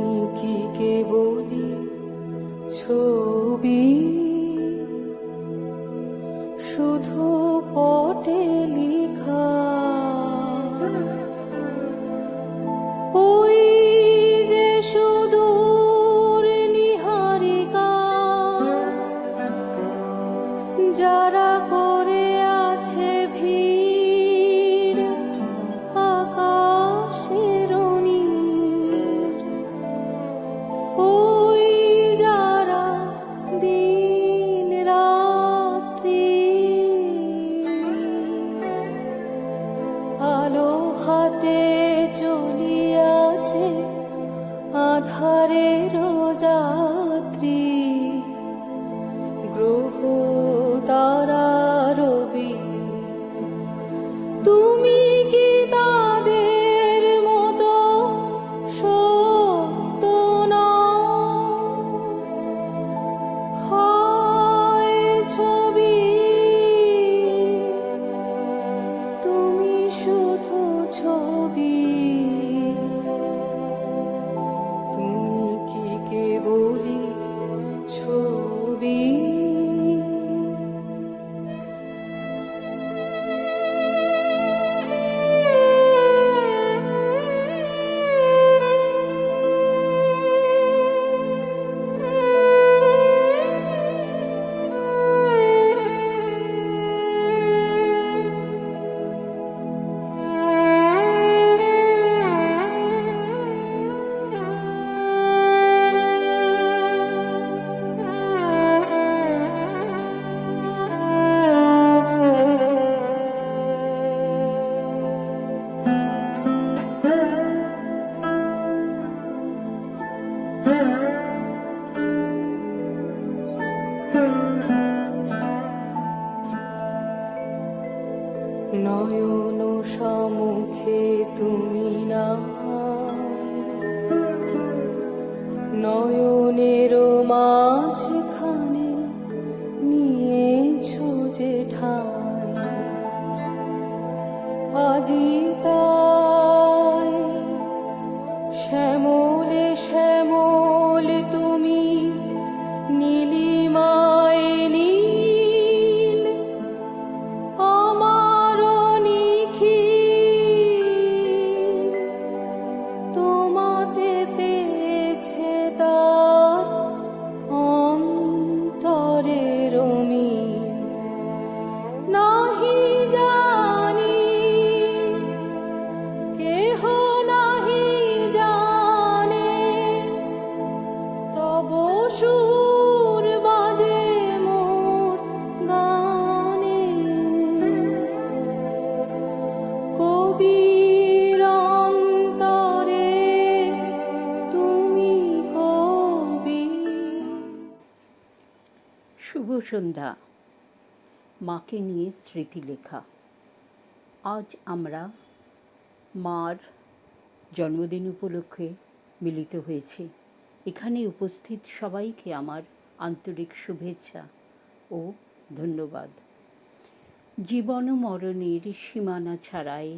তুমি কি কেবলই ছবি, শুধু পটে লিখা? ওই যে সুদূর নিহারিকা, যারা করে আছে ভিড় আকাশের নীড়, ওই যারা দিন রাত্রি আলো হাতে চলিয়াছে আধারের যাত্রী, গ্রহ তারা রবি। তুমি কি তাদের মতো সত্য নও? হায় ছবি, তুমি শুধু ছবি। তুমি কি কেবলই ছবি? নয়ন সম্মুখে তুমি না, নয়নের মাঝখানে নিয়েছো যে ঠাঁই, আজি তাই শ্যামলে শ্যামলে তুমি নীলিমায় নীল, আমারও নিখিল তোমাতে পেয়েছে তার অন্তরের মিল। নাহি জানি, কেহ নাহি জানে, তব সুর বাজে মোর গানে। কবির অন্তরে তুমি কবি। শুভ সন্ধ্যা। মাকে নিয়ে স্মৃতি লেখা। আজ আমরা মার জন্মদিন উপলক্ষে মিলিত হয়েছি। এখানে উপস্থিত সবাইকে আমার আন্তরিক শুভেচ্ছা ও ধন্যবাদ। জীবন মরণের সীমানা ছাড়ায়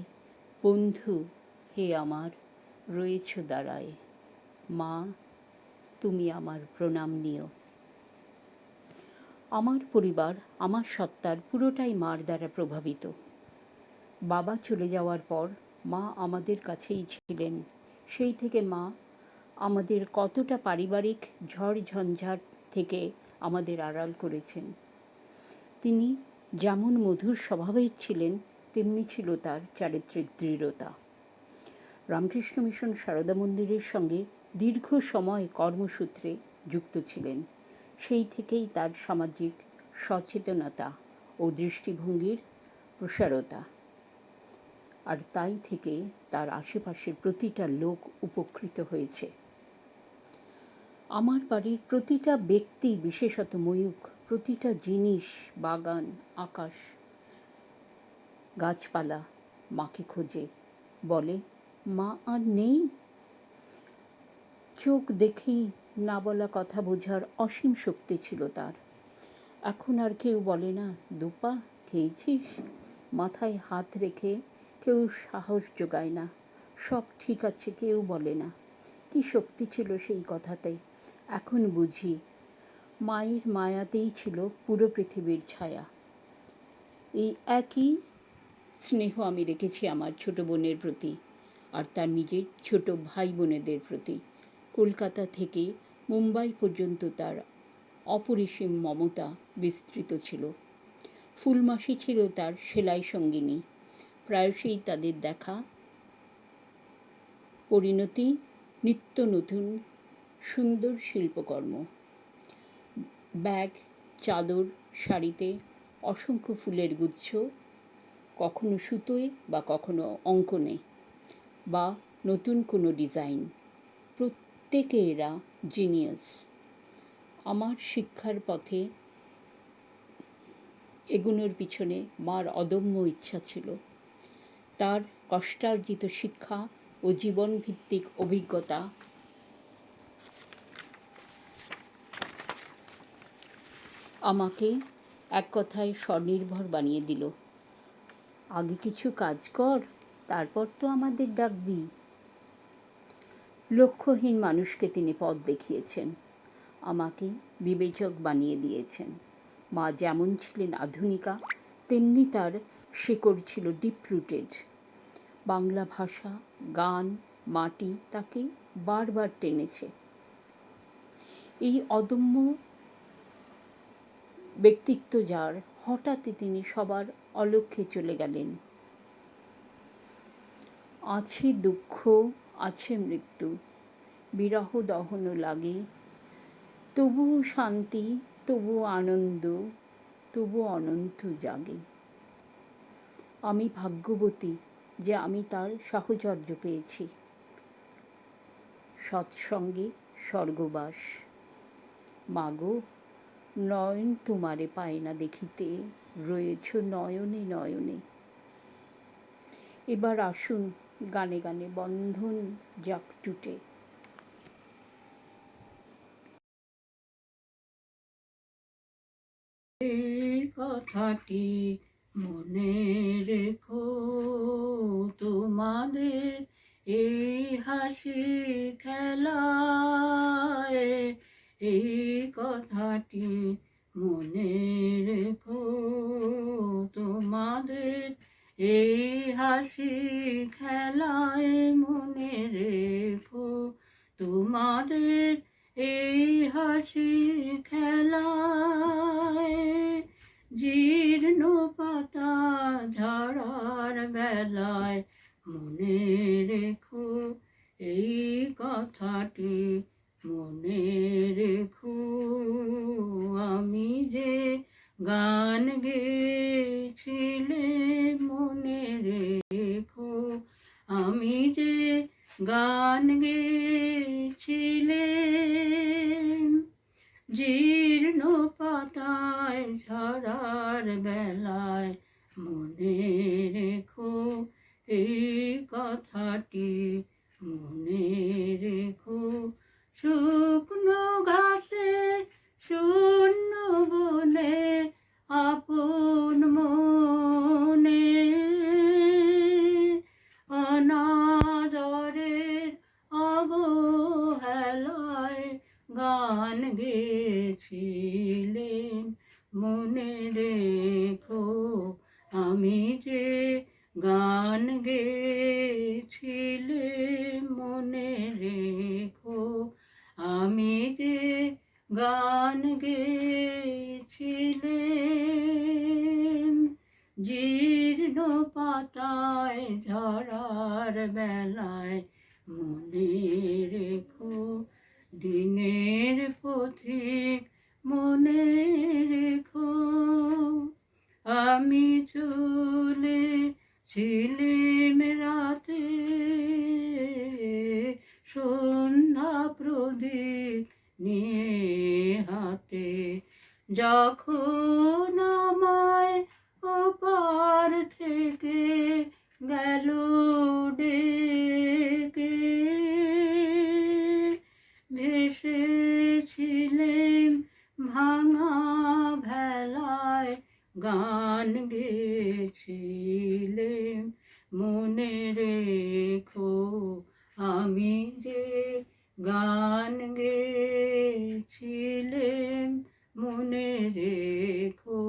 বন্ধু হে আমার রয়েছ দাঁড়ায়। মা, তুমি আমার প্রণাম নিও। আমার পরিবার, আমার সত্তার পুরোটাই মার দ্বারা প্রভাবিত। বাবা চলে যাওয়ার পর মা আমাদের কাছেই ছিলেন। সেই থেকে মা আমাদের কতটা পারিবারিক ঝড় ঝঞ্ঝাট থেকে আমাদের আড়াল করেছেন। তিনি যেমন মধুর স্বভাবের ছিলেন, তেমনি ছিল তার চারিত্রিক দৃঢ়তা। রামকৃষ্ণ মিশন সারদা মন্দিরের সঙ্গে দীর্ঘ সময় কর্মসূত্রে যুক্ত ছিলেন। সেই থেকেই তার সামাজিক সচেতনতা ও দৃষ্টিভঙ্গির প্রসারতা, আর তাই থেকে তার আশেপাশের প্রতিটা লোক উপকৃত হয়েছে। আমার বাড়ির প্রতিটা ব্যক্তি, বিশেষত ময়ূখ, প্রতিটা জিনিস, বাগান, আকাশ, গাছপালা মাকে খোঁজে, বলে মা আর নেই। চোখ দেখেই না বলা কথা বোঝার অসীম শক্তি ছিল তার। এখন আর কেউ বলে না দুপা খেয়েছিস, মাথায় হাত রেখে কেউ সাহস জোগায় না, সব ঠিক আছে কেউ বলে না। কি শক্তি ছিল সেই কথাতে। এখন বুঝি মায়ের মায়াতেই ছিল পুরো পৃথিবীর ছায়া। এই একই স্নেহ আমি রেখেছি আমার ছোট বোনের প্রতি আর তার নিজের ছোট ভাই বোনেদের প্রতি। কলকাতা থেকে মুম্বাই পর্যন্ত তার অপরিসীম মমতা বিস্তৃত ছিল। ফুলমাসি ছিল তার সেলাই সঙ্গিনী। প্রায়শই তাদের দেখা, পরিণতি নিত্য নতুন সুন্দর শিল্পকর্ম। ব্যাগ, চাদর, শাড়িতে অসংখ্য ফুলের গুচ্ছ, কখনো সুতোয় বা কখনো অঙ্কনে বা নতুন কোনো ডিজাইন। প্রত্যেকে এরা জিনিয়াস। আমার শিক্ষার পথে এগুনোর পিছনে মার অদম্য ইচ্ছা ছিল। তার কষ্টার্জিত শিক্ষা ও জীবনভিত্তিক অভিজ্ঞতা আমাকে এক কথায় স্বনির্ভর বানিয়ে দিল। আগে কিছু কাজ কর, তারপর তো আমাদের ডাকবি। লক্ষ্যহীন মানুষকে তিনি পথ দেখিয়েছেন, আমাকে বিবেচক বানিয়ে দিয়েছেন। মা যেমন ছিলেন আধুনিকা, তেমনি তার শেকড় ছিল ডিপ রুটেড। বাংলা ভাষা, গান, মাটি তাকে বারবার টেনেছে। এই অদম্য ব্যক্তিত্ব যার, হঠাৎই তিনি সবার অলক্ষ্যে চলে গেলেন। আছে দুঃখ, আছে মৃত্যু, বিরহ দহন লাগে, তবুও শান্তি, তবুও আনন্দ, তবুও অনন্ত জাগে। আমি ভাগ্যবতী যে আমি তার সাহচর্য পেয়েছি। সৎসঙ্গে স্বর্গবাস। মাগো, নয়ন তোমারে পায় না দেখিতে, রয়েছ নয়নে নয়নে। এবার আসুন গানে গানে বন্ধন যাক টুটে। এই কথাটি মনে রেখো, তোমাদের এই হাসি খেলায়, এই কথাটি মনে রেখো, তোমাদের এই হাসি খেলায় মনে রেখো, তোমাদের এই হাসি খেলায়, জীর্ণ পাতা ঝরার বেলায় মনে রেখো, এই কথাটি মনে রেখো। আমি যে গান গেয়েছিলে মনে রেখো, আমি যে গান গেয়েছিলে, জীর্ণ পাতায় ঝরার বেলায় মনে রেখো, এই কথাটি মনে রেখো। শুকনো ঘাসে শূন্য বনে আপন মনে, অনাদরের অবহেলায় গান গেয়েছিলেন মনে রেখো, আমি যে গান গেয়েছিলেন মনে রেখো, আমি যে গান গেয়েছিলেন, জীর্ণ পাতায় ঝরার বেলায় মনে রেখো, দিনের পথিক মনে রেখো, আমি চলেছিলাম রাতে, সন্ধ্যা প্রদীপ নিয়ে হাতে, যখন আমায় ওপার থেকে গেল ডেকে, ভেসেছিলেম ভাঙা ভেলায় গান গেয়েছিলেম মনে রেখো, আমি যে গান গেয়েছিলেন মনে রেখো,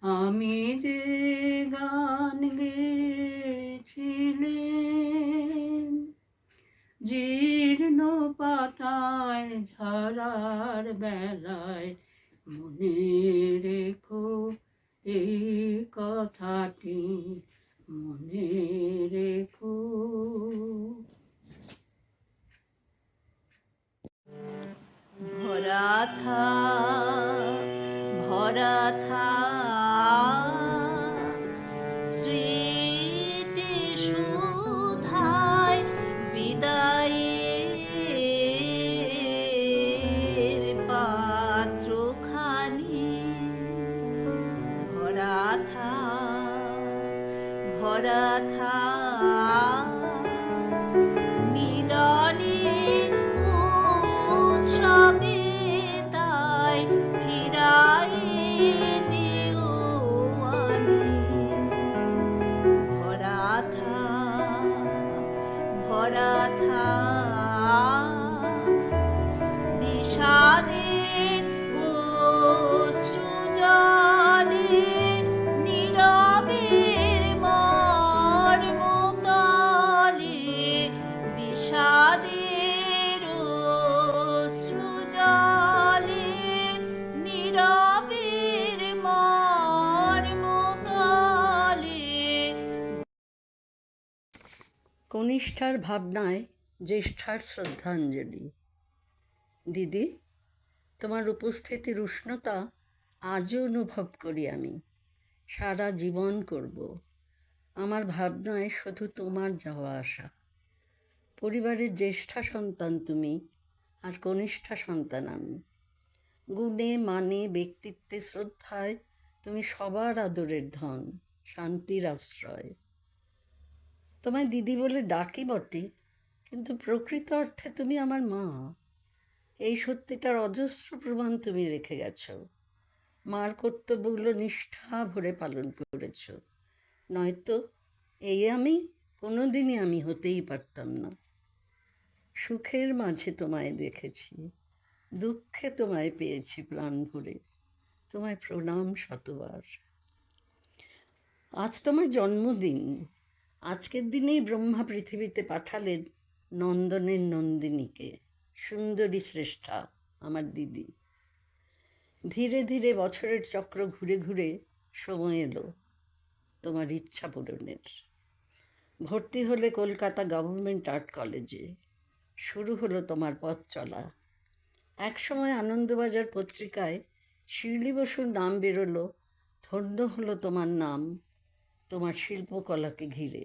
আমি যে গান গেয়েছিলেন। জীর্ণ পাতায় ঝরার বেলায় মনে রেখো এই কথাটি, মনে রেখো। ভরা থাক, ভরা থাক স্মৃতি সুধায় বিদায়ের পাত্র খালি। ভরা থাক, ভরা থাক মিলনের উৎসবে, তাই ফিরাই দিও আনি। ভরা থাক, ভরা থাক বিষাদের অশ্রু জলে, নীরবের মর্ম তলে। বিষাদের অশ্রু জলে, নীরবের মর্ম তলে। কনিষ্ঠার ভাবনায় জ্যেষ্ঠার শ্রদ্ধাঞ্জলি। দিদি, তোমার উপস্থিতির উষ্ণতা আজও অনুভব করি আমি, সারা জীবন করব। আমার ভাবনায় শুধু তোমার যাওয়া আসা। পরিবারের জ্যেষ্ঠা সন্তান তুমি, আর কনিষ্ঠা সন্তান আমি। গুণে মানে ব্যক্তিত্বে শ্রদ্ধায় তুমি সবার আদরের ধন, শান্তির আশ্রয়। তোমায় দিদি বলে ডাকি বটে, কিন্তু প্রকৃত অর্থে তুমি আমার মা। এই সত্যিটার অজস্র প্রমাণ তুমি রেখে গেছ। মার কর্তব্যগুলো নিষ্ঠা ভরে পালন করেছ, নয়তো এই আমি কোনোদিনই আমি হতেই পারতাম না। সুখের মাঝে তোমায় দেখেছি, দুঃখে তোমায় পেয়েছি প্রাণ ভরে। তোমায় প্রণাম শতবার। আজ তোমার জন্মদিন। আজকের দিনেই ব্রহ্মা পৃথিবীতে পাঠালেন নন্দনের নন্দিনীকে, সুন্দরী শ্রেষ্ঠা আমার দিদি। ধীরে ধীরে বছরের চক্র ঘুরে ঘুরে সময় এলো তোমার ইচ্ছা পূরণের। ভর্তি হলে কলকাতা গভর্নমেন্ট আর্ট কলেজে। শুরু হলো তোমার পথ চলা। একসময় আনন্দবাজার পত্রিকায় শিউলি বসুর নাম বেরোলো, ধন্য হলো তোমার নাম তোমার শিল্পকলাকে ঘিরে।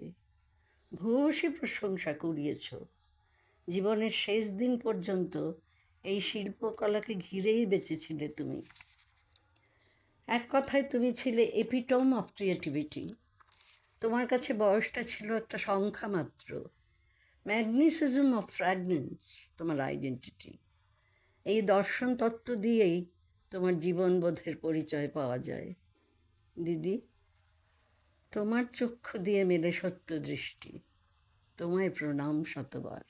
ভূয়সী প্রশংসা কুড়িয়েছ। জীবনের শেষ দিন পর্যন্ত এই শিল্পকলাকে ঘিরেই বেঁচেছিলে তুমি। এক কথায় তুমি ছিলে এপিটম অফ ক্রিয়েটিভিটি। তোমার কাছে বয়সটা ছিল একটা সংখ্যা মাত্র। ম্যাগনিসিজম অফ ফ্র্যাগনেন্স তোমার আইডেন্টিটি। এই দর্শন তত্ত্ব দিয়েই তোমার জীবনবোধের পরিচয় পাওয়া যায়। দিদি, তোমার চক্ষু দিয়ে মেলে সত্য দৃষ্টি। তোমায় প্রণাম শতবার।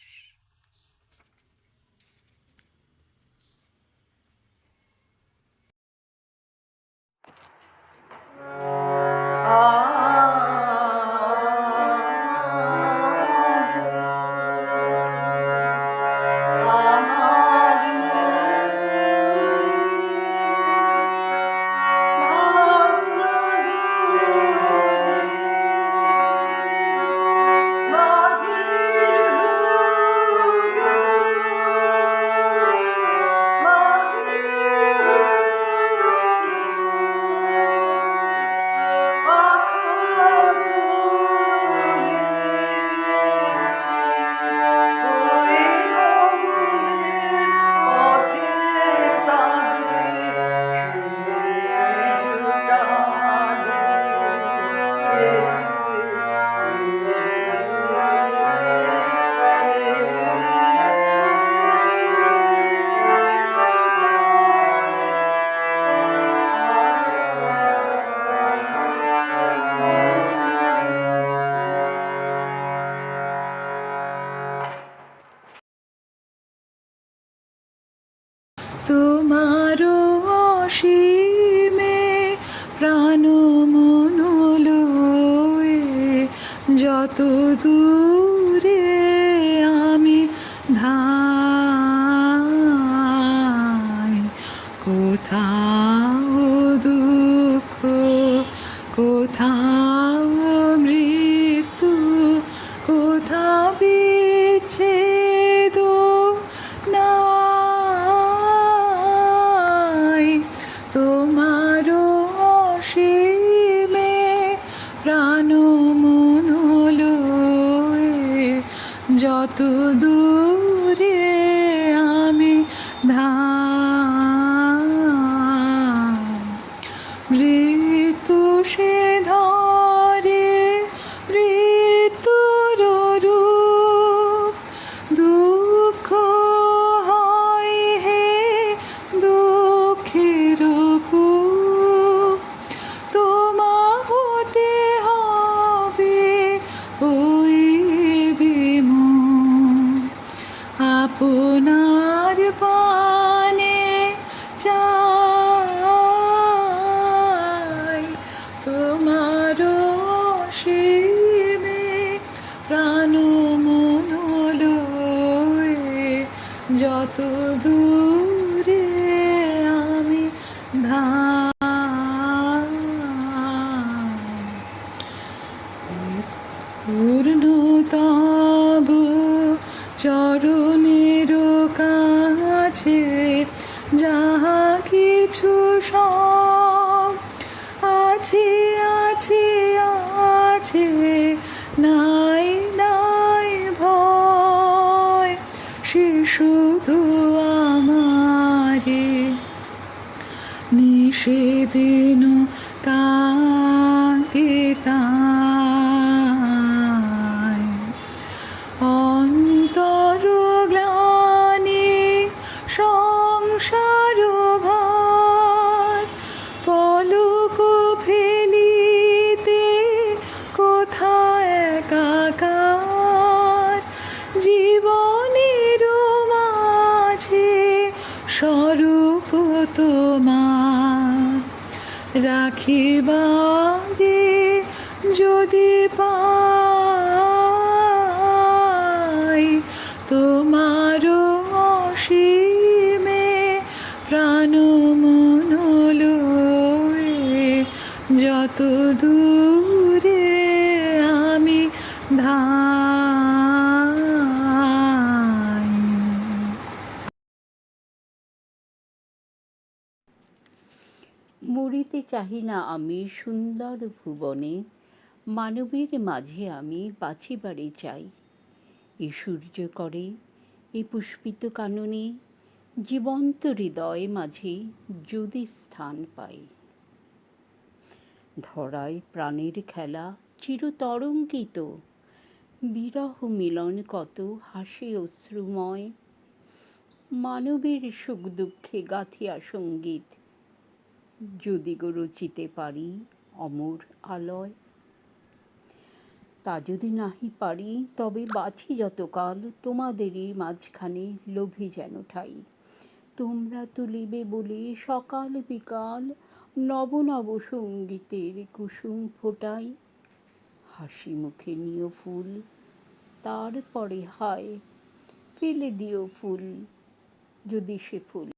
তোমারও অসীমে প্রাণ মন লয়ে যত দূরে আমি ধাই, কোথাও দুঃখ, কোথাও মৃত্যু, কোথাও বিচ্ছেদ নাই। তোমার অসীমে প্রাণ মন লয়ে যত দূরে আমি ধাই, মৃত্যু সে ধরে মৃত্যুর রূপ, দুঃখ হয় হে দুঃখের কূপ, তোমা হতে হবে ওই বিমুখ, আপনার পানে চাই। তোমার অসীমে প্রাণ মন লয়ে যত দূরে আমি ধাই, পূর্ণতব চরণের কাছে যাহা কিছু সব আছে আছে আছে, নাই নাই ভয়, সে শুধু আমারে নিষেধেন তাকে তাই। অন্তর গ্লানি সংসার ভার, পলক ফেলিতে কোথায় একাকার, জীবনের মাঝে স্বরূপ তোমার রাখিবারে যদি পাই। তোমার অসীমে প্রাণ মন লয়ে যত দূরে আমি ধাই। মরিতে চাহি না আমি সুন্দর ভুবনে, মানবের মাঝে আমি বাঁচিবারে চাই। এ সূর্য করে এ পুষ্পিত কাননে, জীবন্ত হৃদয় মাঝে যদি স্থান পাই। ধরায় প্রাণের খেলা চিরতরঙ্গিত, বিরহ মিলন কত হাসি অশ্রুময়, মানবের সুখ দুঃখে গাথিয়া সঙ্গীত যদি গো রচিতে পারি অমর আলয়। তা যদি নাহি পারি তবে বাছি যতকাল তোমাদেরই মাঝখানে লোভী যেন ঠাই। তোমরা তুলিবে বলে সকাল বিকাল নব নব সঙ্গীতের কুসুম ফোটাই। হাসি মুখে নিও ফুল, তারপরে হায় ফেলে দিও ফুল যদি সে ফুল।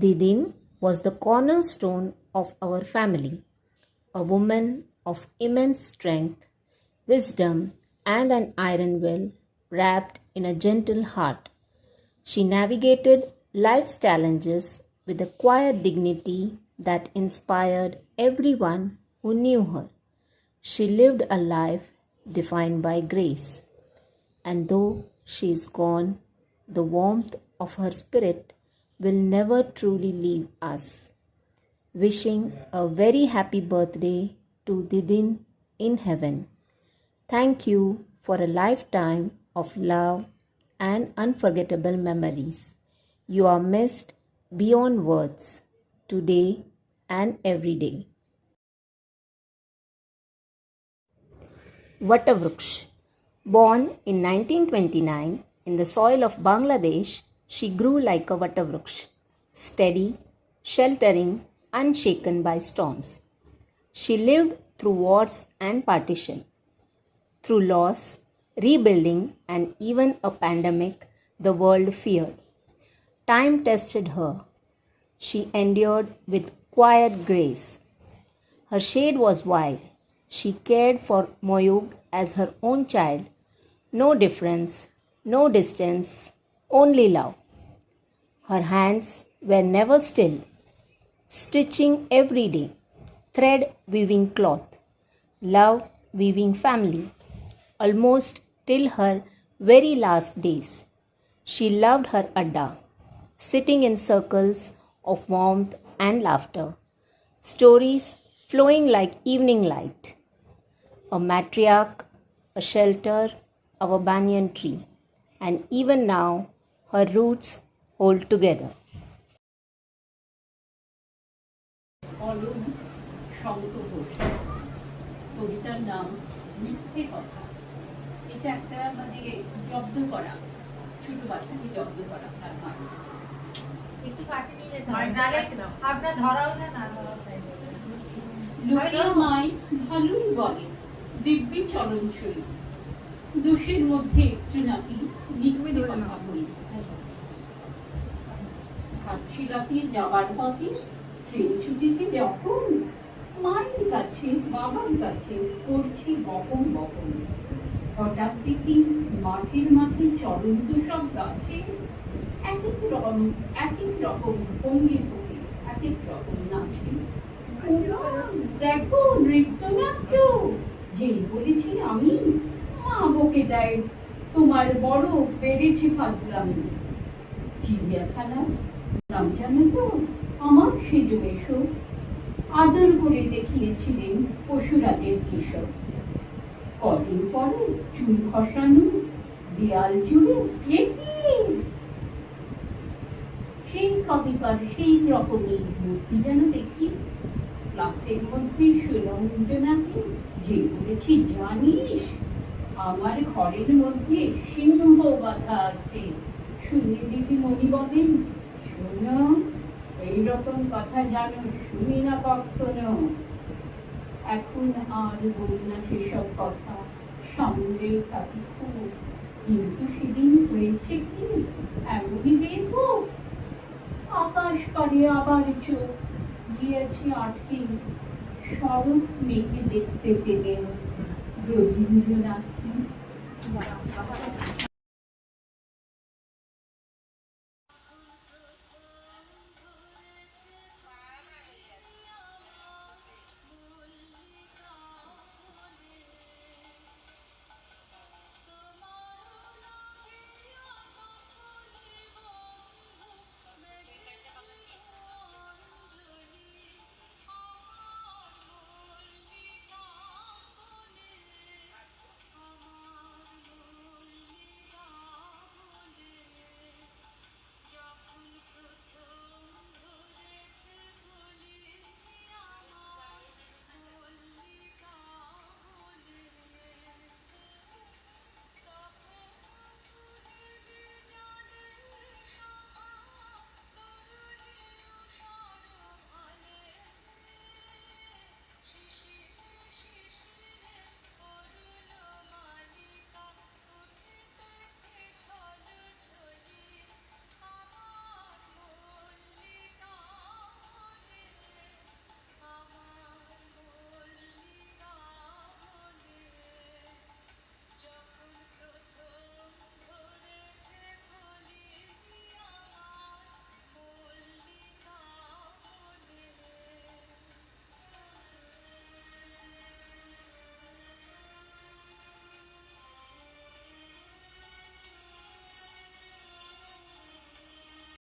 Didin was the cornerstone of our family, a woman of immense strength, wisdom, and an iron will wrapped in a gentle heart. She navigated life's challenges with a quiet dignity that inspired everyone who knew her. She lived a life defined by grace. And though she is gone, the warmth of her spirit will never truly leave us. Wishing a very happy birthday to Didin in heaven. Thank you for a lifetime of love and unforgettable memories. You are missed beyond words, today and every day. Vatavruksha. Born in 1929 in the soil of Bangladesh, she grew like a Vatavruksha, steady, sheltering, unshaken by storms. She lived through wars and partition. Through loss, rebuilding, and even a pandemic the world feared. Time tested her. She endured with quiet grace. Her shade was wide. She cared for Moyug as her own child. No difference, no distance, only love. Her hands were never still, stitching every day, thread weaving cloth, love weaving family, almost till her very last days. She loved her Adda, sitting in circles of warmth and laughter, stories flowing like evening light. A matriarch, a shelter of a banyan tree, and even now her roots hold together. অলুম Shankha Ghosh, কবিতার নাম মিথ্যে কথা। এটা একটা জব্দ করা, ছোট বাচ্চাকে জব্দ করা তার মানে। লোকে আমায় ভালোই বলে, দিব্যি চরণ সই, দোষের মধ্যে একটু নাকি মিথ্যে কথা বই। ঘাটশিলাতে যাবার পথে ট্রেন ছুটেছে যখন, মায়ের কাছে বাবার কাছে করছি বপন বপন। হঠাৎ দেখি মাঠের মাঠে চলন্ত সব গাছে এক এক রকম ভঙ্গি ভঙ্গি, এক এক রকম নাচে। দেখো নৃত্যনাট্য, যেই বলেছি আমি, মা বকে দেয় তোমার বড় বেড়েছি ফাজলামি। চিড়িয়াখানা নাম জানো তো আমার সেজো এসো, আদর করে দেখিয়েছিলেন পশুরাজের কিশোর। কদিন পরে চুল খসানো, দেয়াল জুড়ে সেই কবিতার সেই রকমই মূর্তি যেন দেখি। ক্লাসের মধ্যে সুরঞ্জনাকে যে বলেছি জানিস, আমার ঘরের মধ্যে সিংহ বাধা আছে। শুনে দিদিমণি বলেন, শোনো, এইরকম কথা জানো শুনি না কখনো। এখন আর বলি না সেসব কথা, সঙ্গে থাকি খুব, কিন্তু সেদিন হয়েছে কি এমনই দেখবো। আকাশ পারে আবার চোখ গিয়েছে আটকে, শরৎ মেঘে দেখতে পেলেন রবীন্দ্রনাথ।